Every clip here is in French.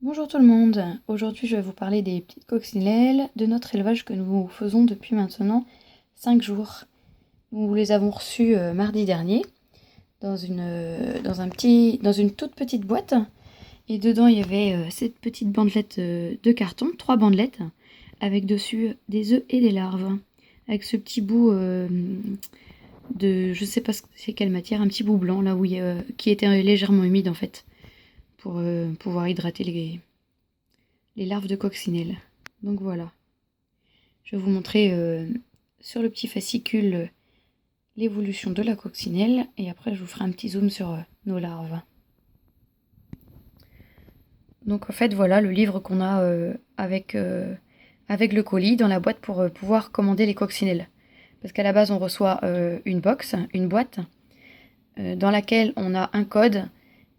Bonjour tout le monde, aujourd'hui je vais vous parler des petites coccinelles de notre élevage que nous faisons depuis maintenant 5 jours. Nous les avons reçues mardi dernier dans une toute petite boîte et dedans il y avait cette petite bandelette de carton, 3 bandelettes avec dessus des œufs et des larves avec ce petit bout de, je sais pas c'est quelle matière, un petit bout blanc là où qui était légèrement humide en fait pour pouvoir hydrater les larves de coccinelle. Donc voilà. Je vais vous montrer sur le petit fascicule l'évolution de la coccinelle et après je vous ferai un petit zoom sur nos larves. Donc en fait voilà le livre qu'on a avec le colis dans la boîte pour pouvoir commander les coccinelles. Parce qu'à la base on reçoit une boîte, dans laquelle on a un code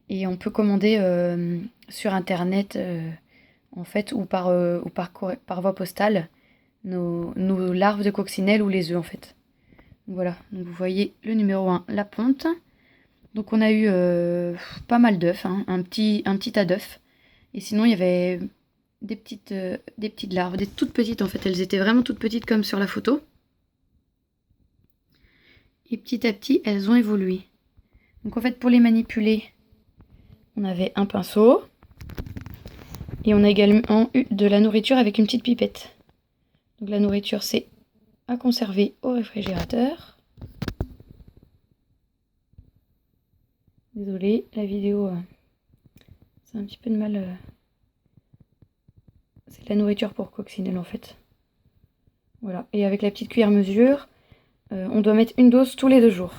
et on peut commander sur internet en fait ou par voie postale nos larves de coccinelle ou les œufs en fait. Donc voilà, donc vous voyez le numéro 1, la ponte. Donc on a eu pas mal d'œufs, hein, un petit tas d'œufs. Et sinon il y avait des petites larves, des toutes petites en fait, elles étaient vraiment toutes petites comme sur la photo. Et petit à petit elles ont évolué. Donc en fait pour les manipuler, on avait un pinceau. Et on a également eu de la nourriture avec une petite pipette. Donc la nourriture, c'est à conserver au réfrigérateur. Désolée, la vidéo, c'est un petit peu de mal. C'est de la nourriture pour coccinelle en fait. Voilà, et avec la petite cuillère mesure, on doit mettre une dose tous les 2 jours.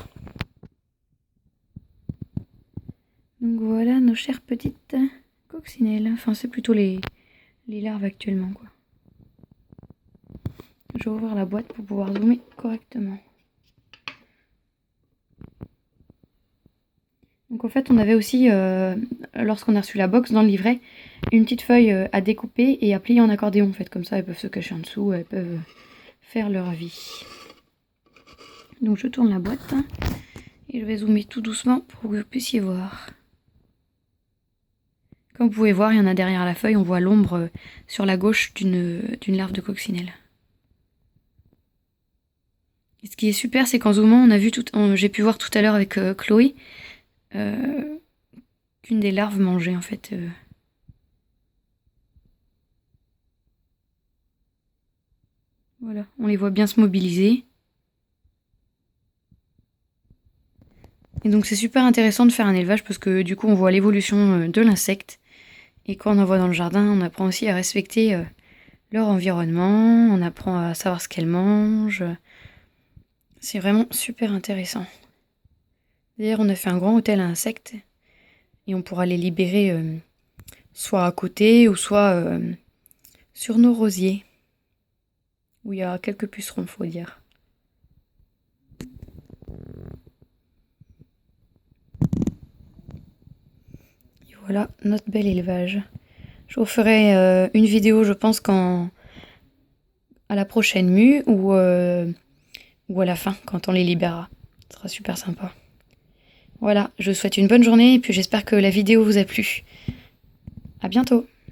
Donc voilà nos chères petites coccinelles. Enfin, c'est plutôt les larves actuellement, quoi. Je vais ouvrir la boîte pour pouvoir zoomer correctement. Donc en fait on avait aussi, lorsqu'on a reçu la box dans le livret, une petite feuille à découper et à plier en accordéon en fait. Comme ça elles peuvent se cacher en dessous, elles peuvent faire leur vie. Donc je tourne la boîte et je vais zoomer tout doucement pour que vous puissiez voir. Comme vous pouvez voir, il y en a derrière la feuille, on voit l'ombre sur la gauche d'une larve de coccinelle. Et ce qui est super, c'est qu'en zoomant, j'ai pu voir tout à l'heure avec Chloé qu'une des larves mangeait en fait. Voilà, on les voit bien se mobiliser. Et donc c'est super intéressant de faire un élevage parce que du coup on voit l'évolution de l'insecte. Et quand on en voit dans le jardin, on apprend aussi à respecter leur environnement, on apprend à savoir ce qu'elles mangent. C'est vraiment super intéressant. D'ailleurs, on a fait un grand hôtel à insectes et on pourra les libérer soit à côté ou soit sur nos rosiers où il y a quelques pucerons, faut dire. Et voilà notre bel élevage. Je vous ferai une vidéo, je pense, à la prochaine mue ou à la fin, quand on les libérera. Ce sera super sympa. Voilà, je vous souhaite une bonne journée et puis j'espère que la vidéo vous a plu. À bientôt!